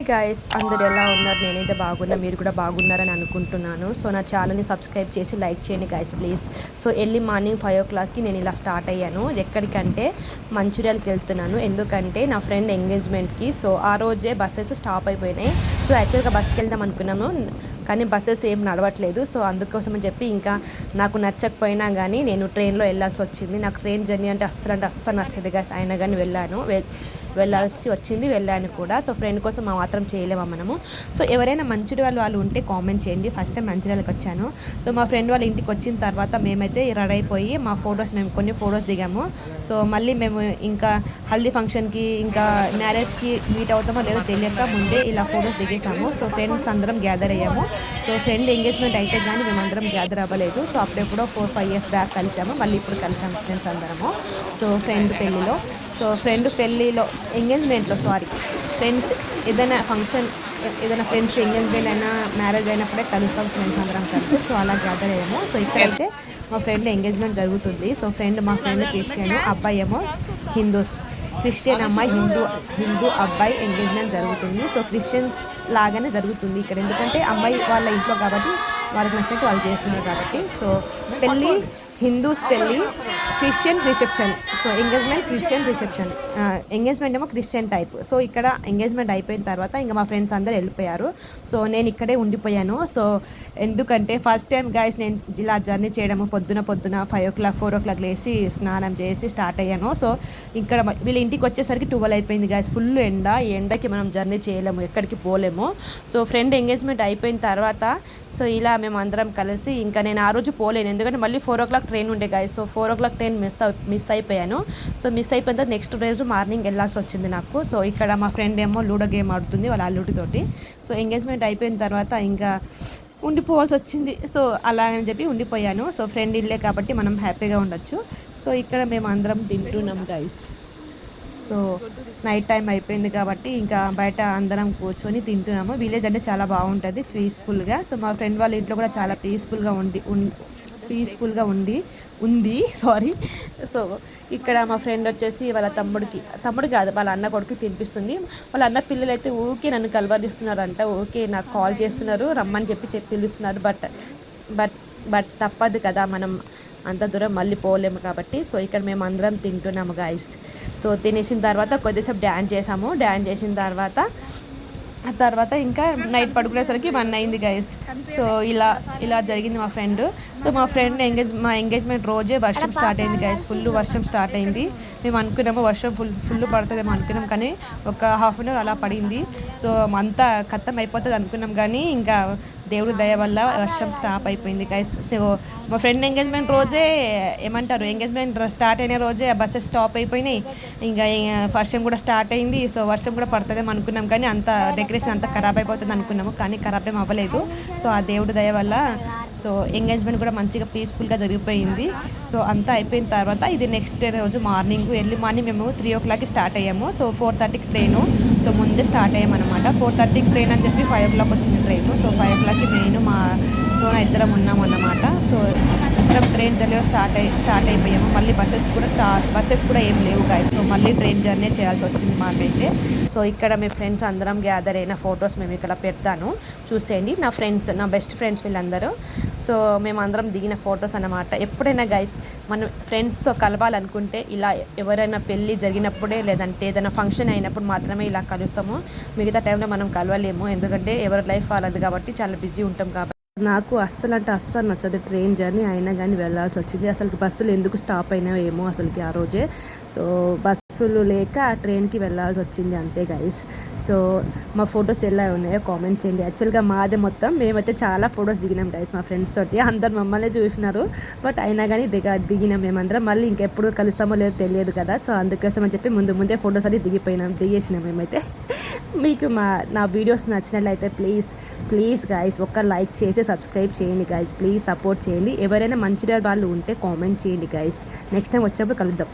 Guys, అందరు ఎలా ఉన్నారు? నేనైతే బాగున్నా, మీరు కూడా బాగున్నారని అనుకుంటున్నాను. సో నా ఛానల్ని సబ్స్క్రైబ్ చేసి లైక్ చేయండి guys please. So early morning 5 o'clockకి నేను ఇలా స్టార్ట్ అయ్యాను. ఎక్కడికంటే మంచిర్యాలకి వెళ్తున్నాను, ఎందుకంటే నా ఫ్రెండ్ ఎంగేజ్మెంట్కి. సో ఆ రోజే బస్సెస్ స్టాప్ అయిపోయినాయి. సో యాక్చువల్గా బస్కి వెళ్దాం అనుకున్నాము, కానీ బస్సెస్ ఏం నడవట్లేదు. సో అందుకోసం అని చెప్పి ఇంకా నాకు నచ్చకపోయినా కానీ నేను ట్రైన్లో వెళ్ళాల్సి వచ్చింది. నాకు ట్రైన్ జర్నీ అంటే అస్సలు నచ్చదు గైస్, అయినా కానీ వెళ్ళాల్సి వచ్చింది, వెళ్ళాను కూడా. సో ఫ్రెండ్ కోసం మాత్రం చేయలేమా మనము. సో ఎవరైనా మంచిర్యాల వాళ్ళు ఉంటే కామెంట్ చేయండి. ఫస్ట్ టైం మంచిర్యాలకి వచ్చాను. సో మా ఫ్రెండ్ వాళ్ళ ఇంటికి వచ్చిన తర్వాత మేమైతే రెడీ అయిపోయి మేము కొన్ని ఫొటోస్ దిగాము. సో మళ్ళీ మేము ఇంకా హల్దీ ఫంక్షన్కి ఇంకా మ్యారేజ్కి మీట్ అవుతామో లేదో తెలియక ముందే ఇలా ఫొటోస్ దిగేసాము. సో ఫ్రెండ్స్ అందరం గ్యాదర్ అయ్యాము. సో ఫ్రెండ్ ఎంగేజ్మెంట్ అయితే కానీ మేమందరం గ్యాదర్ అవ్వలేదు. సో అప్పుడెప్పుడో 4-5 years బ్యాక్ కలిసాము, మళ్ళీ ఇప్పుడు కలిసాము ఫ్రెండ్స్ అందరము. సో ఫ్రెండ్ పెళ్ళిలో ఎంగేజ్మెంట్లో ఫ్రెండ్స్ ఏదైనా ఫంక్షన్, ఏదైనా ఫ్రెండ్స్ ఎంగేజ్మెంట్ అయినా మ్యారేజ్ అయినప్పుడే కలుస్తాం ఫ్రెండ్స్ అందరం కలిసి. సో అలా గ్యాదర్ అయ్యాము. సో ఇక్కడైతే మా ఫ్రెండ్ ఎంగేజ్మెంట్ జరుగుతుంది. సో మా ఫ్రెండ్ క్రిస్టియన్, అబ్బాయి ఏమో హిందూస్. క్రిస్టియన్ అమ్మాయి, హిందూ అబ్బాయి ఎంగేజ్మెంట్ జరుగుతుంది. సో క్రిస్టియన్స్ లాగానే జరుగుతుంది ఇక్కడ, ఎందుకంటే అమ్మాయి వాళ్ళ ఇంట్లో కాబట్టి వాళ్ళకి నచ్చినట్టు వాళ్ళు చేస్తున్నారు కాబట్టి. సో పెళ్ళి హిందూస్ పెళ్ళి, Christian reception. So engagement Christian reception, engagement ఏమో క్రిస్టియన్ టైప్. సో ఇక్కడ ఎంగేజ్మెంట్ అయిపోయిన తర్వాత ఇంకా మా ఫ్రెండ్స్ అందరూ వెళ్ళిపోయారు. సో నేను ఇక్కడే ఉండిపోయాను. సో ఎందుకంటే ఫస్ట్ టైం గైస్ నేను ఇలా జర్నీ చేయడము, పొద్దున 5 o'clock 4 o'clock లేసి స్నానం చేసి స్టార్ట్ అయ్యాను. సో ఇక్కడ వీళ్ళ ఇంటికి వచ్చేసరికి 12 అయిపోయింది గైస్. ఫుల్ ఎండ, ఈ ఎండకి మనం జర్నీ చేయలేము, ఎక్కడికి పోలేము. సో ఫ్రెండ్ ఎంగేజ్మెంట్ అయిపోయిన తర్వాత సో ఇలా మేము అందరం కలిసి ఇంకా నేను ఆ రోజు పోలేను, ఎందుకంటే మళ్ళీ 4 o'clock ట్రైన్ ఉండే guys. So 4 o'clock train miss అయిపోయాను. సో మిస్ అయిపోయిన తర్వాత నెక్స్ట్ రోజు మార్నింగ్ వెళ్ళాల్సి వచ్చింది నాకు. సో ఇక్కడ మా ఫ్రెండ్ ఏమో లూడో గేమ్ ఆడుతుంది వాళ్ళ అల్లుడితోటి. సో ఎంగేజ్మెంట్ అయిపోయిన తర్వాత ఇంకా ఉండిపోవాల్సి వచ్చింది. సో అలా అని చెప్పి ఉండిపోయాను. సో ఫ్రెండ్ ఇల్లే కాబట్టి మనం హ్యాపీగా ఉండొచ్చు. సో ఇక్కడ మేము అందరం తింటున్నాం గైస్. సో నైట్ టైం అయిపోయింది కాబట్టి ఇంకా బయట అందరం కూర్చొని తింటున్నాము. విలేజ్ అంటే చాలా బాగుంటుంది పీస్ఫుల్గా. సో మా ఫ్రెండ్ వాళ్ళ ఇంట్లో కూడా చాలా పీస్ఫుల్గా ఉంది. సో ఇక్కడ మా ఫ్రెండ్ వచ్చేసి వాళ్ళ తమ్ముడు కాదు, వాళ్ళ అన్న కొడుకు తినిపిస్తుంది. వాళ్ళ అన్న పిల్లలు అయితే ఊకే నన్ను కలవరిస్తున్నారంట, ఊకే నాకు కాల్ చేస్తున్నారు, రమ్మని చెప్పి పిలుస్తున్నారు. బట్ తప్పదు కదా, మనం అంత దూరం మళ్ళీ పోలేము కాబట్టి. సో ఇక్కడ మేము అందరం తింటున్నాము గైస్. సో తినేసిన తర్వాత కొద్దిసేపు డ్యాన్స్ చేసాము. డ్యాన్స్ చేసిన తర్వాత ఇంకా నైట్ పడుకునేసరికి 1 అయింది గైస్. సో ఇలా జరిగింది మా ఫ్రెండ్. సో మా ఫ్రెండ్ ఎంగేజ్మెంట్ రోజే వర్షం స్టార్ట్ అయింది గైస్. ఫుల్ వర్షం స్టార్ట్ అయింది. మేము అనుకున్నాము వర్షం ఫుల్ పడుతుందేమో అనుకున్నాం, కానీ ఒక ½ an hour అలా పడింది. సో అంతా ఖతం అయిపోతుంది అనుకున్నాం, కానీ ఇంకా దేవుడి దయ వల్ల వర్షం స్టాప్ అయిపోయింది గైస్. సో మా ఫ్రెండ్ ఎంగేజ్మెంట్ రోజే ఎంగేజ్మెంట్ స్టార్ట్ అయిన రోజే బస్సెస్ స్టాప్ అయిపోయినాయి. ఇంకా వర్షం కూడా స్టార్ట్ అయింది. సో వర్షం కూడా పడుతుందేమో అనుకున్నాం, కానీ అంత డెకరేషన్ అంతా ఖరాబ్ అయిపోతుంది అనుకున్నాము, కానీ ఖరాబ్ ఏం అవ్వలేదు. సో ఆ దేవుడి దయ వల్ల సో ఎంగేజ్మెంట్ కూడా మంచిగా పీస్ఫుల్గా జరిగిపోయింది. సో అంతా అయిపోయిన తర్వాత ఇది నెక్స్ట్ రోజు ఎర్లీ మార్నింగ్ మేము 3 o'clockకి స్టార్ట్ అయ్యాము. సో 4:30కి ట్రైను. సో ముందే స్టార్ట్ అయ్యామన్నమాట. 4:30కి ట్రైన్ అని చెప్పి 5 o'clock వచ్చింది ట్రైను. సో 5 o'clockకి నేను మా సోనా ఇద్దరం ఉన్నాము అన్నమాట. సో ఇద్దరం ట్రైన్ జర్నీ స్టార్ట్ అయిపోయాము. మళ్ళీ బస్సెస్ కూడా ఏం లేవు గైస్. సో మళ్ళీ ట్రైన్ జర్నీ చేయాల్సి వచ్చింది మాకైతే. సో ఇక్కడ మీ ఫ్రెండ్స్ అందరం గ్యాదర్ అయిన ఫొటోస్ మేము ఇక్కడ పెడతాను, చూసేయండి. నా బెస్ట్ ఫ్రెండ్స్ వీళ్ళందరూ. సో మేము అందరం దిగిన ఫొటోస్ అన్నమాట. ఎప్పుడైనా గైస్ మనం ఫ్రెండ్స్తో కలవాలనుకుంటే ఇలా ఎవరైనా పెళ్ళి జరిగినప్పుడే, లేదంటే ఏదైనా ఫంక్షన్ అయినప్పుడు మాత్రమే ఇలా కలుస్తాము. మిగతా టైంలో మనం కలవలేము, ఎందుకంటే ఎవరి లైఫ్ వాళ్ళది కాబట్టి చాలా బిజీ ఉంటాం కాబట్టి. నాకు అస్సలు నచ్చదు ట్రైన్ జర్నీ, అయినా కానీ వెళ్ళాల్సి వచ్చింది. అసలుకి బస్సులు ఎందుకు స్టాప్ అయినాయో ఏమో అసలుకి ఆ రోజే. సో బస్సులు లేక ఆ ట్రైన్కి వెళ్ళాల్సి వచ్చింది అంతే గైస్. సో మా ఫొటోస్ ఎలా ఉన్నాయో కామెంట్ చేయండి. యాక్చువల్గా మాదే మొత్తం, మేమైతే చాలా ఫొటోస్ దిగినాం గైస్ మా ఫ్రెండ్స్ తోటి. అందరు మమ్మల్ని చూసినారు, బట్ అయినా కానీ దిగినాం మేమందరం. మళ్ళీ ఇంకెప్పుడు కలుస్తామో లేదో తెలియదు కదా. సో అందుకోసం అని చెప్పి ముందే ఫొటోస్ అన్ని దిగేసినాం మేమైతే. మీకు నా వీడియోస్ నచ్చినట్లయితే ప్లీజ్ గైస్ ఒక్క లైక్ చేసి సబ్స్క్రైబ్ చేయండి గైస్. ప్లీజ్ సపోర్ట్ చేయండి. ఎవరైనా మంచిర్యాల వాళ్ళు ఉంటే కామెంట్ చేయండి గైస్. నెక్స్ట్ టైం వచ్చినప్పుడు కలుద్దాం.